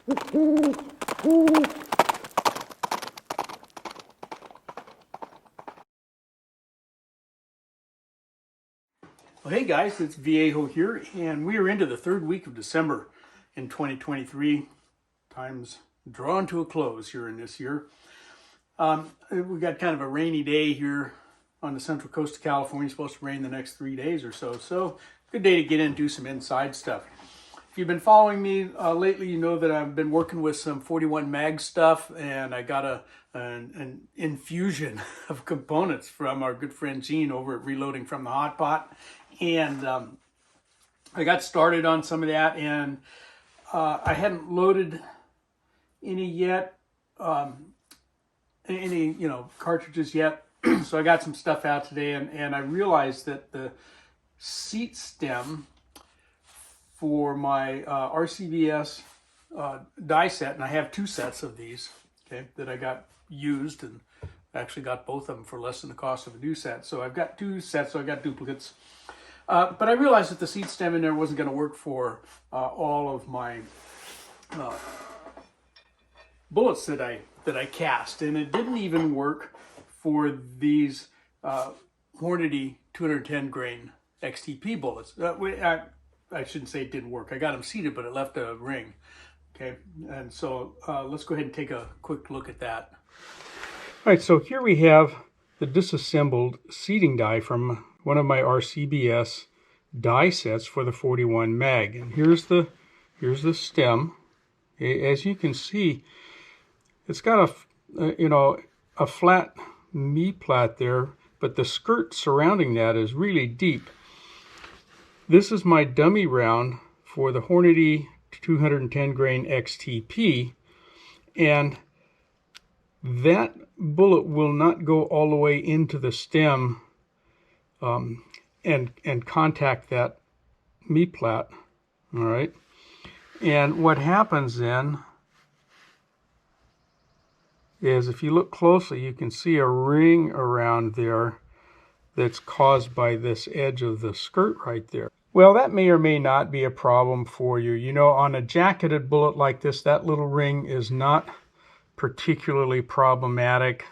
Well, hey guys, it's Viejo here, and we are into the third week of December in 2023. Time's drawing to a close here in this year. We got kind of a rainy day here on the central coast of California. It's supposed to rain the next 3 days or so. So, good day to get in and do some inside stuff. If you've been following me lately, you know that I've been working with some 41 mag stuff, and I got an infusion of components from our good friend Gene over at Reloading from the Hot Pot. And I got started on some of that, and I hadn't loaded any yet, any cartridges yet. So I got some stuff out today, and I realized that the seat stem for my RCBS die set, and I have 2 sets of these, okay, that I got used, and actually got both of them for less than the cost of a new set. So I've got 2 sets, so I got duplicates. But I realized that the seat stem in there wasn't going to work for all of my bullets that I cast, and it didn't even work for these Hornady 210 grain XTP bullets. I shouldn't say it didn't work. I got them seated, but it left a ring. Okay, and so let's go ahead and take a quick look at that. All right, so here we have the disassembled seating die from one of my RCBS die sets for the 41 mag, and here's the stem. As you can see, it's got a flat knee plat there, but the skirt surrounding that is really deep. This is my dummy round for the Hornady 210 grain XTP, and that bullet will not go all the way into the stem and contact that knee plat. All right, and what happens then is, if you look closely, you can see a ring around there that's caused by this edge of the skirt right there. Well, that may or may not be a problem for you. You know, on a jacketed bullet like this, that little ring is not particularly problematic.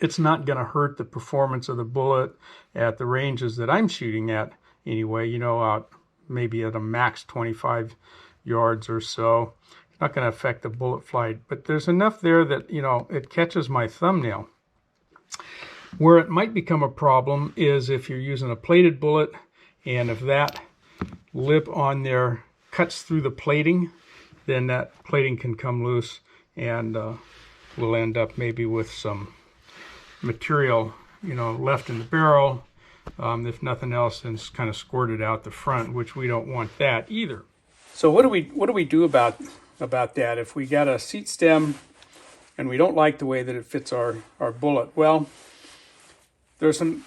It's not going to hurt the performance of the bullet at the ranges that I'm shooting at anyway, out maybe at a max 25 yards or so. It's not going to affect the bullet flight, but there's enough there that, it catches my thumbnail. Where it might become a problem is if you're using a plated bullet, and if that lip on there cuts through the plating, then that plating can come loose, and we'll end up maybe with some material, left in the barrel. If nothing else, then it's kind of squirted out the front, which we don't want that either. So what do we do about that if we got a seat stem and we don't like the way that it fits our bullet? Well, there's some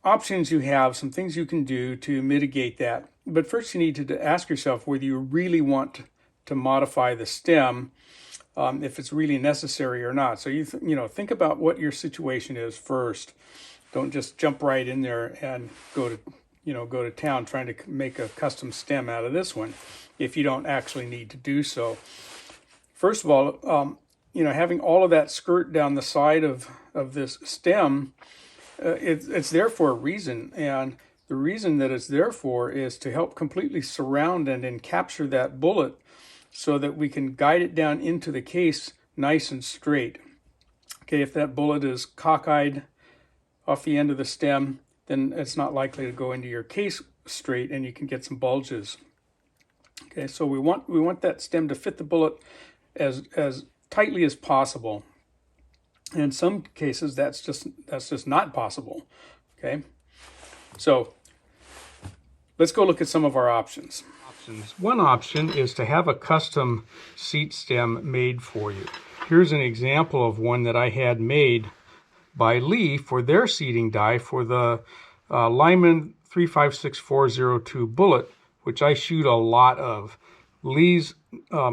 options you have, some things you can do to mitigate that. But first you need to ask yourself whether you really want to modify the stem, if it's really necessary or not. So think about what your situation is first. Don't just jump right in there and go to town trying to make a custom stem out of this one if you don't actually need to do so. First of all, having all of that skirt down the side of this stem, it's there for a reason, and the reason that it's there for is to help completely surround and capture that bullet so that we can guide it down into the case nice and straight. Okay, if that bullet is cockeyed off the end of the stem, then it's not likely to go into your case straight, and you can get some bulges. Okay, so we want that stem to fit the bullet as tightly as possible. In some cases, that's just not possible. Okay, so let's go look at some of our options. One option is to have a custom seat stem made for you. Here's an example of one that I had made by Lee for their seating die for the Lyman 356402 bullet, which I shoot a lot of. Lee's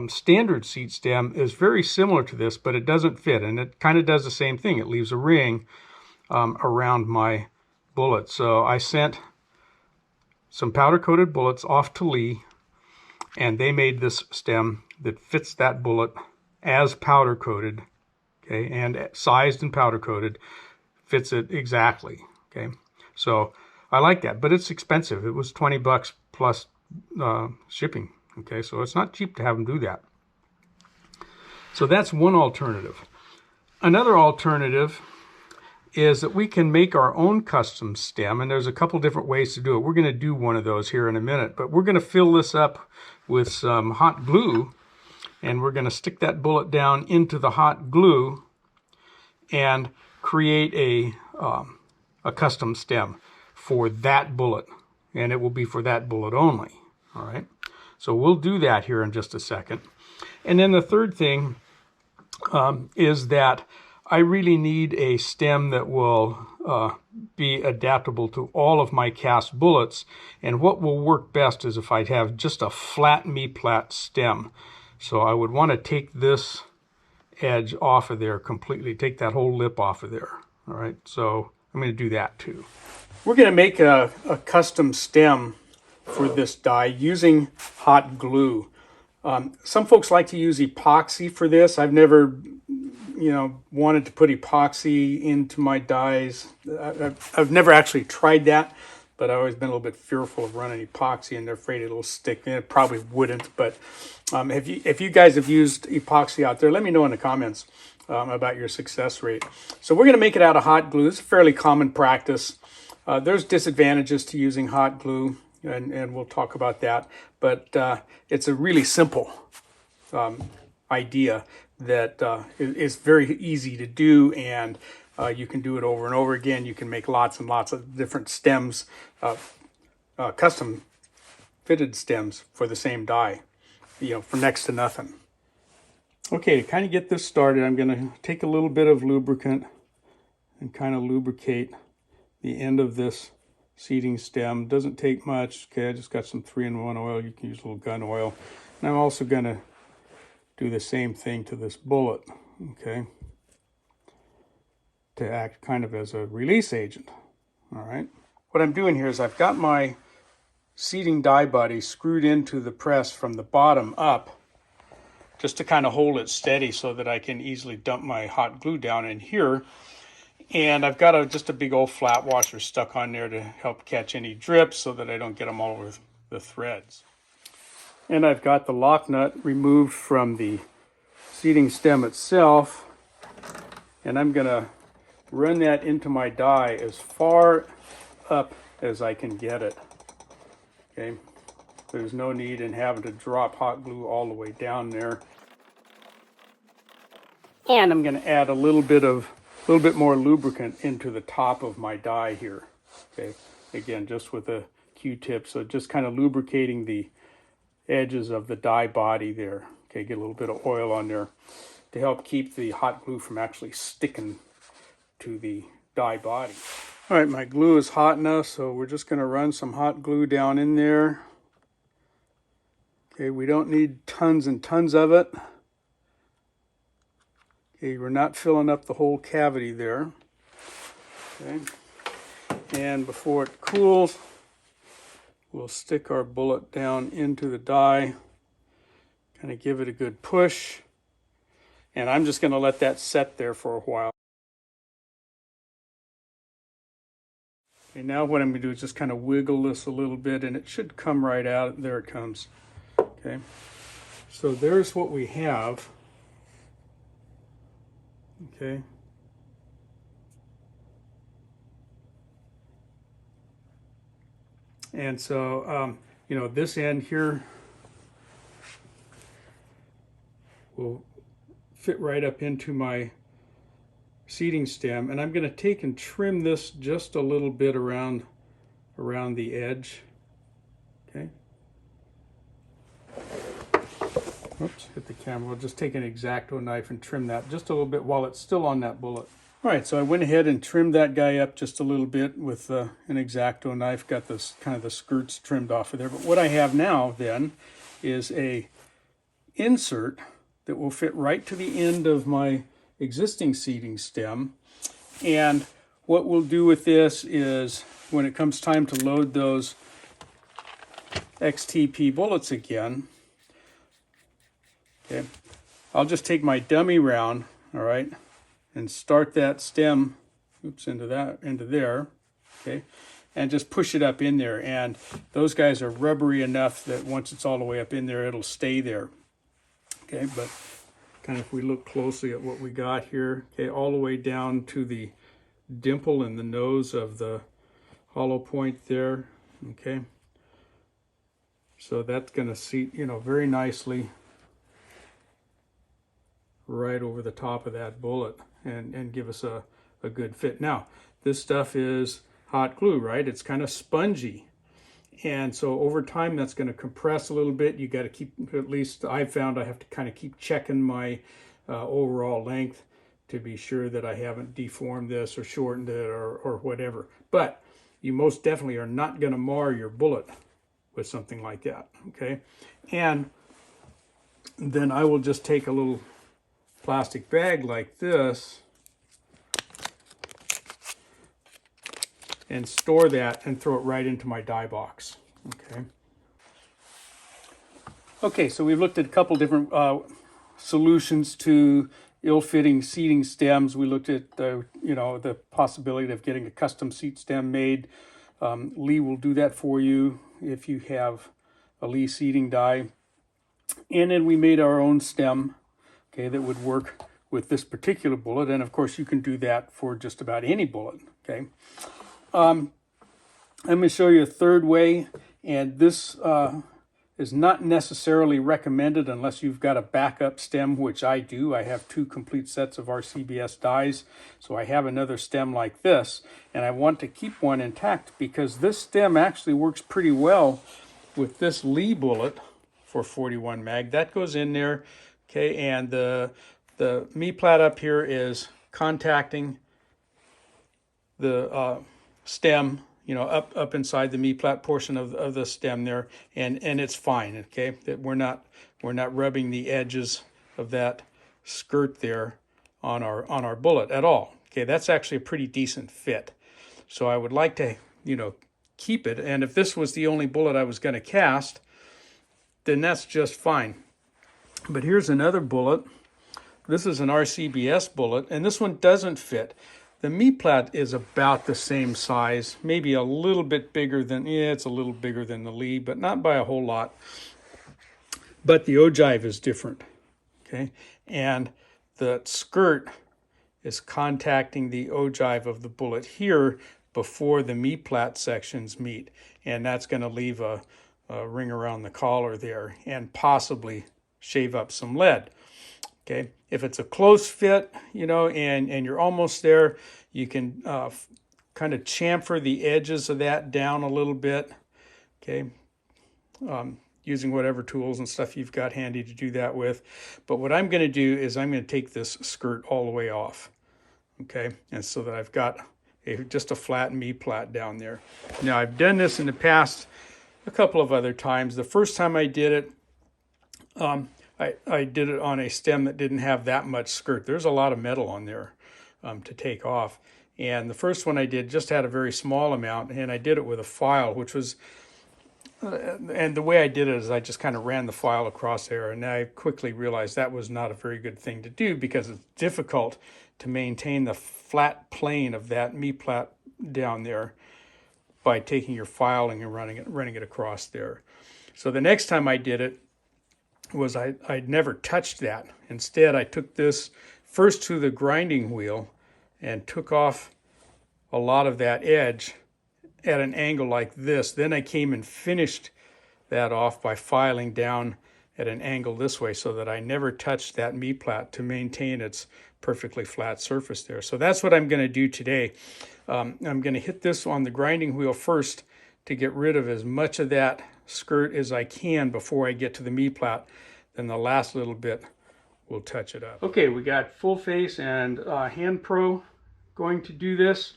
standard seat stem is very similar to this, but it doesn't fit, and it kind of does the same thing. It leaves a ring around my bullet. So I sent some powder-coated bullets off to Lee, and they made this stem that fits that bullet as powder coated, okay, and sized and powder coated, fits it exactly, okay. So I like that, but it's expensive. It was 20 bucks plus shipping, okay, so it's not cheap to have them do that. So that's one alternative. Another alternative is that we can make our own custom stem, and there's a couple different ways to do it. We're going to do one of those here in a minute, but we're going to fill this up with some hot glue, and we're going to stick that bullet down into the hot glue and create a custom stem for that bullet, and it will be for that bullet only. All right, so we'll do that here in just a second. And then the third thing is that I really need a stem that will be adaptable to all of my cast bullets, and what will work best is if I have just a flat me-plat stem. So I would want to take this edge off of there completely, take that whole lip off of there. All right, so I'm going to do that too. We're going to make a custom stem for this die using hot glue. Some folks like to use epoxy for this. I've never, wanted to put epoxy into my dies. I've never actually tried that, but I've always been a little bit fearful of running epoxy, and they're afraid it'll stick. And it probably wouldn't, but if you guys have used epoxy out there, let me know in the comments about your success rate. So we're going to make it out of hot glue. It's a fairly common practice. There's disadvantages to using hot glue, and we'll talk about that. But it's a really simple idea that is very easy to do, and you can do it over and over again. You can make lots and lots of different stems, custom fitted stems for the same die, for next to nothing. Okay, to kind of get this started, I'm going to take a little bit of lubricant and kind of lubricate the end of this seating stem. Doesn't take much. Okay, I just got some 3-in-1 oil. You can use a little gun oil. And I'm also going to do the same thing to this bullet, okay, to act kind of as a release agent. All right. What I'm doing here is I've got my seating die body screwed into the press from the bottom up, just to kind of hold it steady so that I can easily dump my hot glue down in here. And I've got just a big old flat washer stuck on there to help catch any drips so that I don't get them all over the threads. And I've got the lock nut removed from the seating stem itself, and I'm going to run that into my die as far up as I can get it. Okay, there's no need in having to drop hot glue all the way down there. And I'm going to add a little bit more lubricant into the top of my die here. Okay, again, just with a Q-tip, so just kind of lubricating the edges of the die body there. Okay, get a little bit of oil on there to help keep the hot glue from actually sticking to the die body. All right, my glue is hot enough, so we're just going to run some hot glue down in there. Okay, we don't need tons and tons of it. Okay, we're not filling up the whole cavity there. Okay, and before it cools, we'll stick our bullet down into the die, kind of give it a good push, and I'm just going to let that set there for a while. Okay, now what I'm going to do is just kind of wiggle this a little bit, and it should come right out. There it comes. Okay, so there's what we have. Okay. And so, this end here will fit right up into my seating stem, and I'm going to take and trim this just a little bit around the edge. Okay. Oops, hit the camera. We'll just take an X-Acto knife and trim that just a little bit while it's still on that bullet. All right, so I went ahead and trimmed that guy up just a little bit with an X-Acto knife. Got this kind of the skirts trimmed off of there. But what I have now then is a insert that will fit right to the end of my existing seating stem. And what we'll do with this is when it comes time to load those XTP bullets again, Okay, I'll just take my dummy round, all right, and start that stem, oops, into there, okay, and just push it up in there. And those guys are rubbery enough that once it's all the way up in there, it'll stay there. Okay, but kind of if we look closely at what we got here, okay, all the way down to the dimple in the nose of the hollow point there, okay. So that's going to seat, you know, very nicely right over the top of that bullet and give us a good fit. Now, this stuff is hot glue, right? It's kind of spongy. And so over time, that's going to compress a little bit. You got to keep, at least I've found I have to kind of keep checking my overall length to be sure that I haven't deformed this or shortened it or whatever. But you most definitely are not going to mar your bullet with something like that, okay? And then I will just take a little plastic bag like this and store that and throw it right into my die box, okay? Okay, so we've looked at a couple different solutions to ill-fitting seating stems. We looked at the possibility of getting a custom seat stem made. Lee will do that for you if you have a Lee seating die. And then we made our own stem, okay, that would work with this particular bullet. And of course, you can do that for just about any bullet, okay. I'm going to show you a third way, and this is not necessarily recommended unless you've got a backup stem, which I do. I have 2 complete sets of RCBS dies, so I have another stem like this, and I want to keep one intact because this stem actually works pretty well with this Lee bullet for 41 mag. That goes in there, okay, and the Me-Plat up here is contacting the stem, you know, up inside the Me-Plat portion of the stem there, and it's fine, okay? That we're not rubbing the edges of that skirt there on our bullet at all. Okay, that's actually a pretty decent fit. So I would like to, you know, keep it, and if this was the only bullet I was going to cast, then that's just fine. But here's another bullet. This is an RCBS bullet, and this one doesn't fit. The Me-Plat is about the same size, maybe a little bit bigger than, it's a little bigger than the Lee, but not by a whole lot. But the ogive is different, okay? And the skirt is contacting the ogive of the bullet here before the Me-Plat sections meet. And that's going to leave a ring around the collar there and possibly shave up some lead. Okay, if it's a close fit, you know, and you're almost there, you can kind of chamfer the edges of that down a little bit, okay, using whatever tools and stuff you've got handy to do that with. But what I'm going to do is I'm going to take this skirt all the way off, okay, and so that I've got just a flat Me-Plat down there. Now, I've done this in the past a couple of other times. The first time I did it, I did it on a stem that didn't have that much skirt. There's a lot of metal on there to take off. And the first one I did just had a very small amount, and I did it with a file, which was, and the way I did it is I just kind of ran the file across there, and I quickly realized that was not a very good thing to do because it's difficult to maintain the flat plane of that Me-Plat down there by taking your filing and running it across there. So the next time I did it, was I'd never touched that. Instead, I took this first to the grinding wheel and took off a lot of that edge at an angle like this. Then I came and finished that off by filing down at an angle this way so that I never touched that Me-Plat to maintain its perfectly flat surface there. So that's what I'm going to do today. I'm going to hit this on the grinding wheel first to get rid of as much of that skirt as I can before I get to the Me-Plat. Then the last little bit will touch it up. Okay, we got Full Face and Hand Pro going to do this.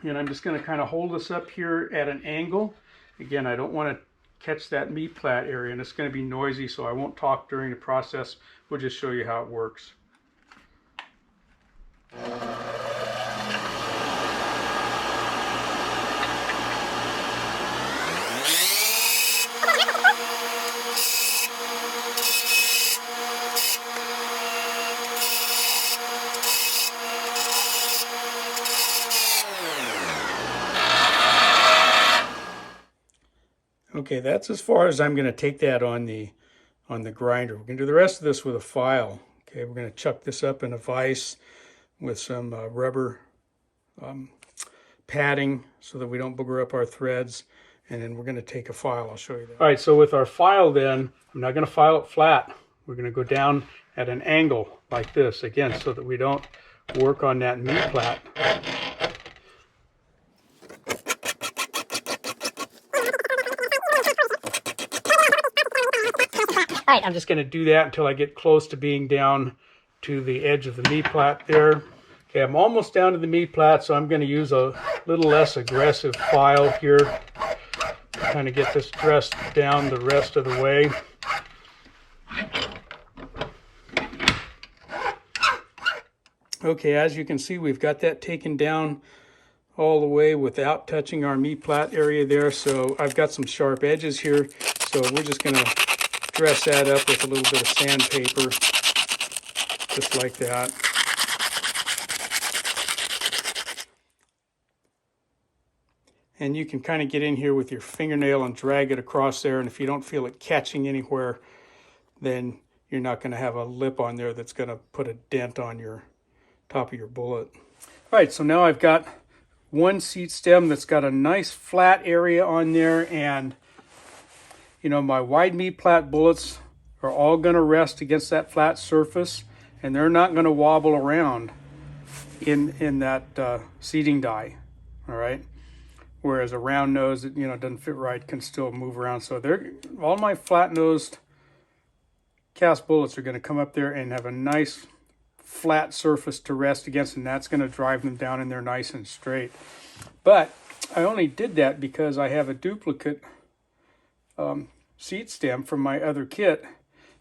And I'm just going to kind of hold this up here at an angle. Again, I don't want to catch that Me-Plat area, and it's going to be noisy, so I won't talk during the process. We'll just show you how it works. Okay, that's as far as I'm going to take that on the grinder. We're going to do the rest of this with a file. Okay, we're going to chuck this up in a vise with some rubber padding so that we don't booger up our threads. And then we're going to take a file. I'll show you that. All right, so with our file then, I'm not going to file it flat. We're going to go down at an angle like this, again, so that we don't work on that knee plat. All right, I'm just going to do that until I get close to being down to the edge of the knee plat there. Okay, I'm almost down to the knee plat, so I'm going to use a little less aggressive file here to kind of get this dressed down the rest of the way. Okay, as you can see, we've got that taken down all the way without touching our knee plat area there. So I've got some sharp edges here, so we're just going to dress that up with a little bit of sandpaper, just like that. And you can kind of get in here with your fingernail and drag it across there, and if you don't feel it catching anywhere, then you're not going to have a lip on there that's going to put a dent on your top of your bullet. All right, so now I've got one seat stem that's got a nice flat area on there, and you know, my wide knee plat bullets are all going to rest against that flat surface, and they're not going to wobble around in that seating die. All right, whereas a round nose that, you know, doesn't fit right can still move around. So they're all my flat nosed cast bullets are going to come up there and have a nice flat surface to rest against, and that's going to drive them down in there nice and straight. But I only did that because I have a duplicate seat stem from my other kit.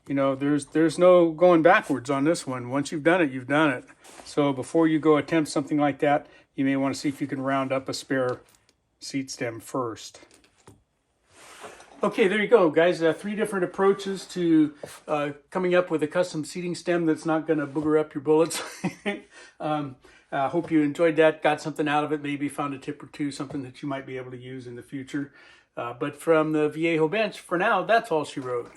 You know, there's no going backwards on this one. Once you've done it, you've done it. So before you go attempt something like that, you may want to see if you can round up a spare seat stem first. Okay, there you go, guys. 3 different approaches to coming up with a custom seating stem that's not going to booger up your bullets. Hope you enjoyed that, got something out of it, maybe found a tip or two, something that you might be able to use in the future. But from the Viejo Bench, for now, that's all she wrote.